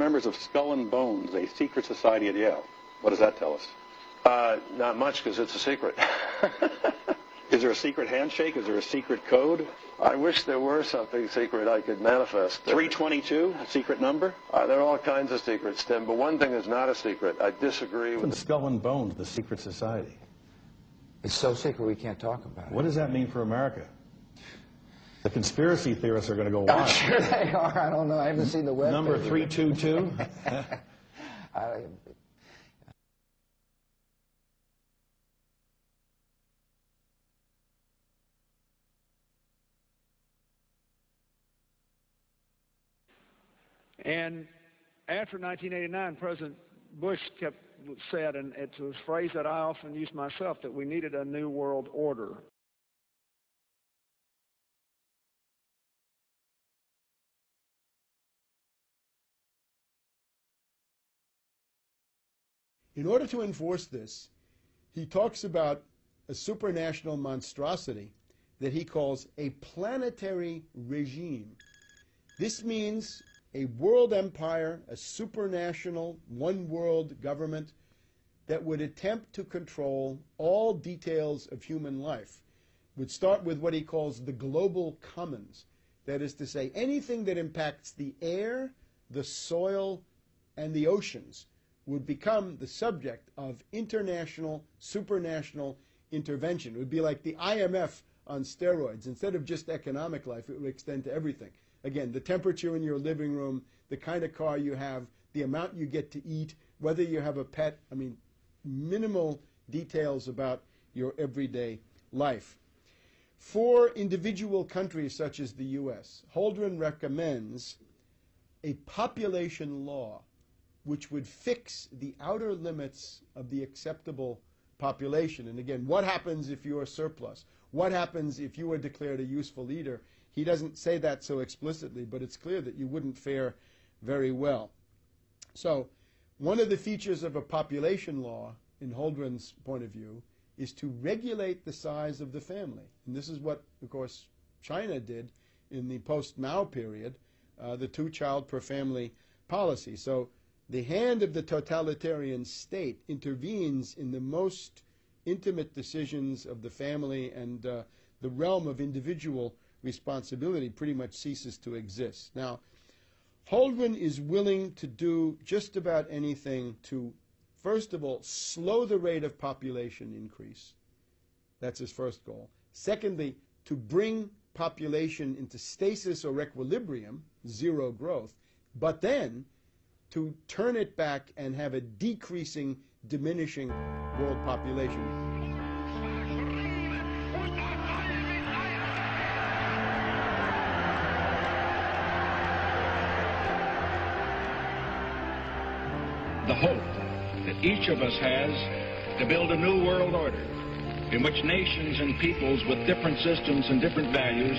members of Skull and Bones, a secret society at Yale. What does that tell us? Not much, because it's a secret. Is there a secret handshake? Is there a secret code? I wish there were something secret I could manifest. 322, a secret number? There are all kinds of secrets, Tim, but one thing is not a secret. I disagree with Skull and Bones, the secret society. It's so secret we can't talk about it. What does that mean for America? The conspiracy theorists are going to go wild. I'm sure they are. I don't know. I haven't seen the web. Number 322? And after 1989, President Bush said, and it's a phrase that I often use myself, that we needed a new world order. In order to enforce this, he talks about a supranational monstrosity that he calls a planetary regime. This means a world empire, a supranational, one-world government that would attempt to control all details of human life. Would start with what he calls the global commons. That is to say, anything that impacts the air, the soil, and the oceans would become the subject of international, supranational intervention. It would be like the IMF on steroids. Instead of just economic life, it would extend to everything. Again, the temperature in your living room, the kind of car you have, the amount you get to eat, whether you have a pet. I mean, minimal details about your everyday life. For individual countries such as the U.S., Holdren recommends a population law which would fix the outer limits of the acceptable population. And again, what happens if you are surplus? What happens if you are declared a useful leader? He doesn't say that so explicitly, but it's clear that you wouldn't fare very well. So one of the features of a population law, in Holdren's point of view, is to regulate the size of the family. And this is what, of course, China did in the post-Mao period, the two-child per family policy. So the hand of the totalitarian state intervenes in the most intimate decisions of the family, and the realm of individual responsibility pretty much ceases to exist. Now, Holdren is willing to do just about anything to, first of all, slow the rate of population increase. That's his first goal. Secondly, to bring population into stasis or equilibrium, zero growth, but then to turn it back and have a decreasing, diminishing world population. The hope that each of us has to build a new world order in which nations and peoples with different systems and different values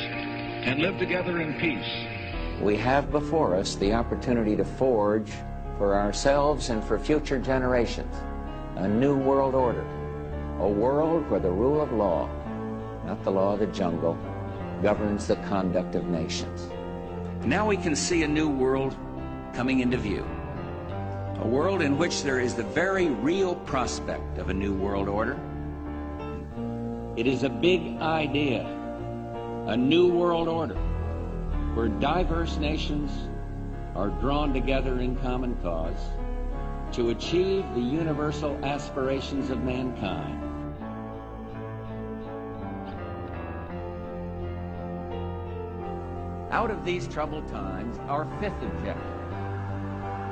can live together in peace. We have before us the opportunity to forge for ourselves and for future generations a new world order, a world where the rule of law, not the law of the jungle, governs the conduct of nations. Now we can see a new world coming into view, a world in which there is the very real prospect of a new world order. It is a big idea, a new world order, where diverse nations are drawn together in common cause to achieve the universal aspirations of mankind. Out of these troubled times, our fifth objective,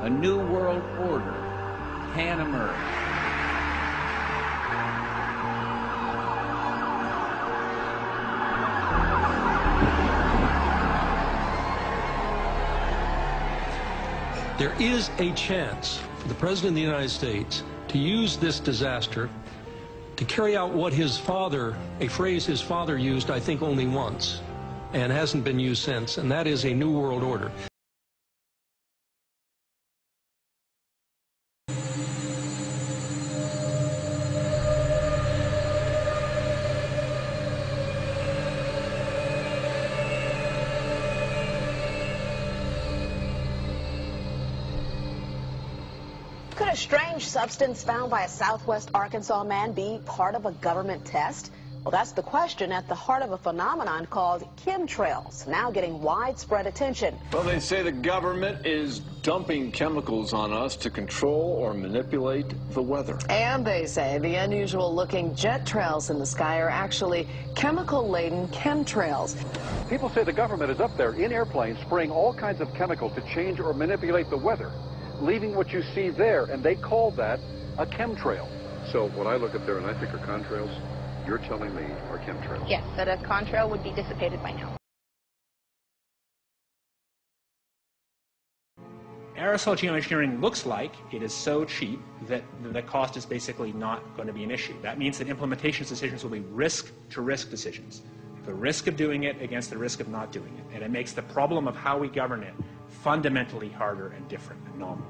a new world order, can emerge. There is a chance for the President of the United States to use this disaster to carry out what his father, a phrase his father used, I think, only once, and hasn't been used since, and that is a new world order. a strange substance found by a Southwest Arkansas man be part of a government test? Well, that's the question at the heart of a phenomenon called chemtrails, now getting widespread attention. Well, they say the government is dumping chemicals on us to control or manipulate the weather. And they say the unusual-looking jet trails in the sky are actually chemical-laden chemtrails. People say the government is up there in airplanes spraying all kinds of chemicals to change or manipulate the weather, leaving what you see there, and they call that a chemtrail. So what I look up there and I think are contrails, you're telling me are chemtrails? Yes, that a contrail would be dissipated by now. Aerosol geoengineering looks like it is so cheap that the cost is basically not going to be an issue. That means that implementation decisions will be risk-to-risk decisions. The risk of doing it against the risk of not doing it. And it makes the problem of how we govern it fundamentally harder and different and novel.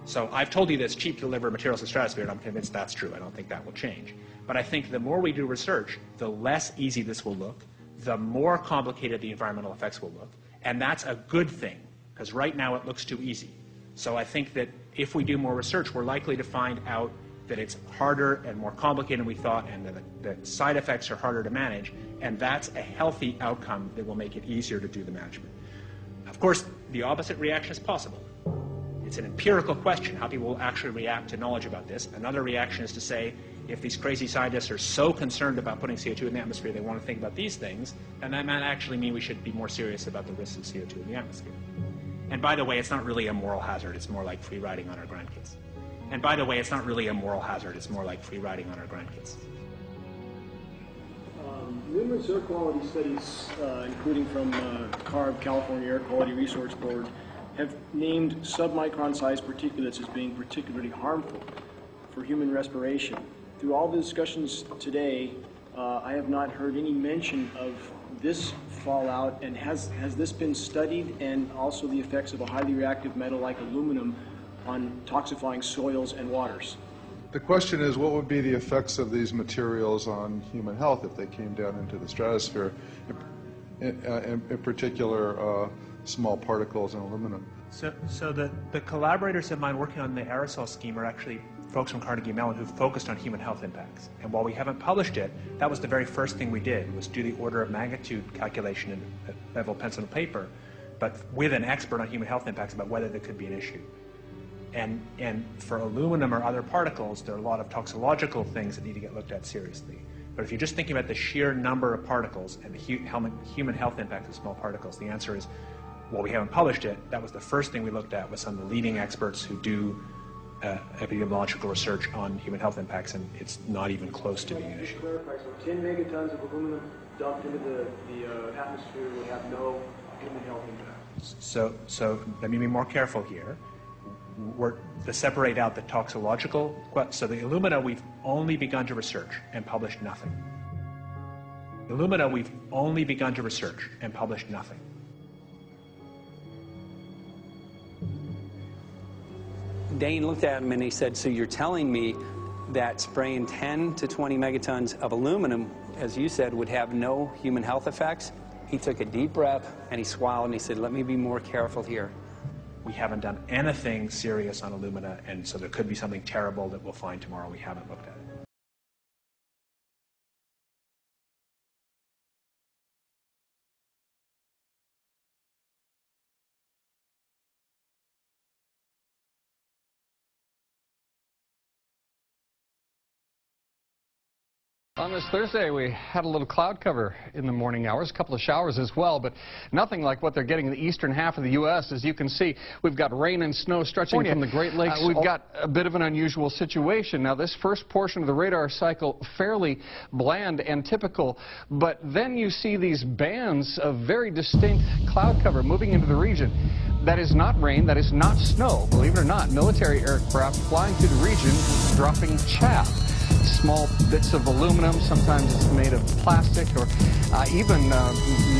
So I've told you that it's cheap to deliver materials to the stratosphere, and I'm convinced that's true. I don't think that will change. But I think the more we do research, the less easy this will look, the more complicated the environmental effects will look. And that's a good thing, because right now it looks too easy. So I think that if we do more research, we're likely to find out that it's harder and more complicated than we thought, and that the side effects are harder to manage, and that's a healthy outcome that will make it easier to do the management. Of course, the opposite reaction is possible. It's an empirical question, how people will actually react to knowledge about this. Another reaction is to say, if these crazy scientists are so concerned about putting CO2 in the atmosphere, they want to think about these things, then that might actually mean we should be more serious about the risks of CO2 in the atmosphere. And by the way, it's not really a moral hazard, it's more like free riding on our grandkids. And by the way, it's not really a moral hazard, it's more like free riding on our grandkids. Numerous air quality studies, including from CARB, California Air Quality Resource Board, have named submicron-sized particulates as being particularly harmful for human respiration. Through all the discussions today, I have not heard any mention of this fallout, and has this been studied, and also the effects of a highly reactive metal like aluminum on toxifying soils and waters? The question is, what would be the effects of these materials on human health if they came down into the stratosphere, in particular small particles and aluminum? So the collaborators of mine working on the aerosol scheme are actually folks from Carnegie Mellon who focused on human health impacts. And while we haven't published it, that was the very first thing we did, was do the order of magnitude calculation in level pencil and paper, but with an expert on human health impacts about whether there could be an issue. And for aluminum or other particles, there are a lot of toxicological things that need to get looked at seriously. But if you're just thinking about the sheer number of particles and the human health impact of small particles, the answer is, well, we haven't published it. That was the first thing we looked at with some of the leading experts who do epidemiological research on human health impacts, and it's not even close to being an issue. Clarify, so 10 megatons of aluminum dumped into the atmosphere would have no human health impact. So let me be more careful here. To separate out the toxicological, so the alumina we've only begun to research and published nothing. Alumina we've only begun to research and published nothing. Dane looked at him and he said, so you're telling me that spraying 10 to 20 megatons of aluminum, as you said, would have no human health effects? He took a deep breath and he swallowed and he said, let me be more careful here. We haven't done anything serious on alumina, and so there could be something terrible that we'll find tomorrow. We haven't looked at it. On this Thursday, we had a little cloud cover in the morning hours, a couple of showers as well, but nothing like what they're getting in the eastern half of the U.S. As you can see, we've got rain and snow stretching from the Great Lakes. We've got a bit of an unusual situation. Now, this first portion of the radar cycle, fairly bland and typical, but then you see these bands of very distinct cloud cover moving into the region. That is not rain, that is not snow. Believe it or not, military aircraft flying through the region dropping chaff. Small bits of aluminum, sometimes it's made of plastic, or even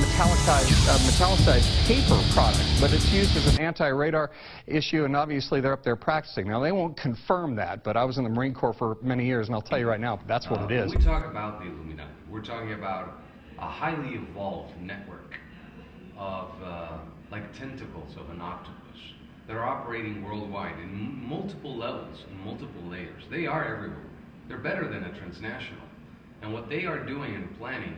metallicized paper products, but it's used as an anti-radar issue, and obviously they're up there practicing. Now, they won't confirm that, but I was in the Marine Corps for many years, and I'll tell you right now, that's what it is. When we talk about the Illuminati, we're talking about a highly evolved network of, like tentacles of an octopus, that are operating worldwide in multiple levels and multiple layers. They are everywhere. They're better than a transnational. And what they are doing and planning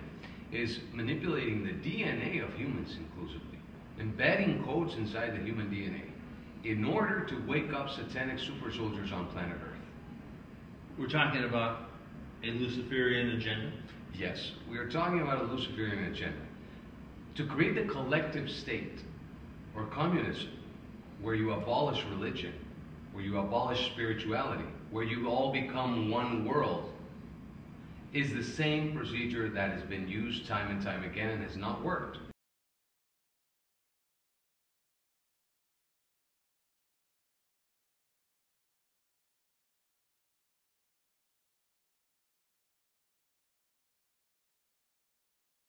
is manipulating the DNA of humans inclusively, embedding codes inside the human DNA in order to wake up satanic super soldiers on planet Earth. We're talking about a Luciferian agenda? Yes, we are talking about a Luciferian agenda. To create the collective state, or communism, where you abolish religion, where you abolish spirituality, where you all become one world, is the same procedure that has been used time and time again and has not worked.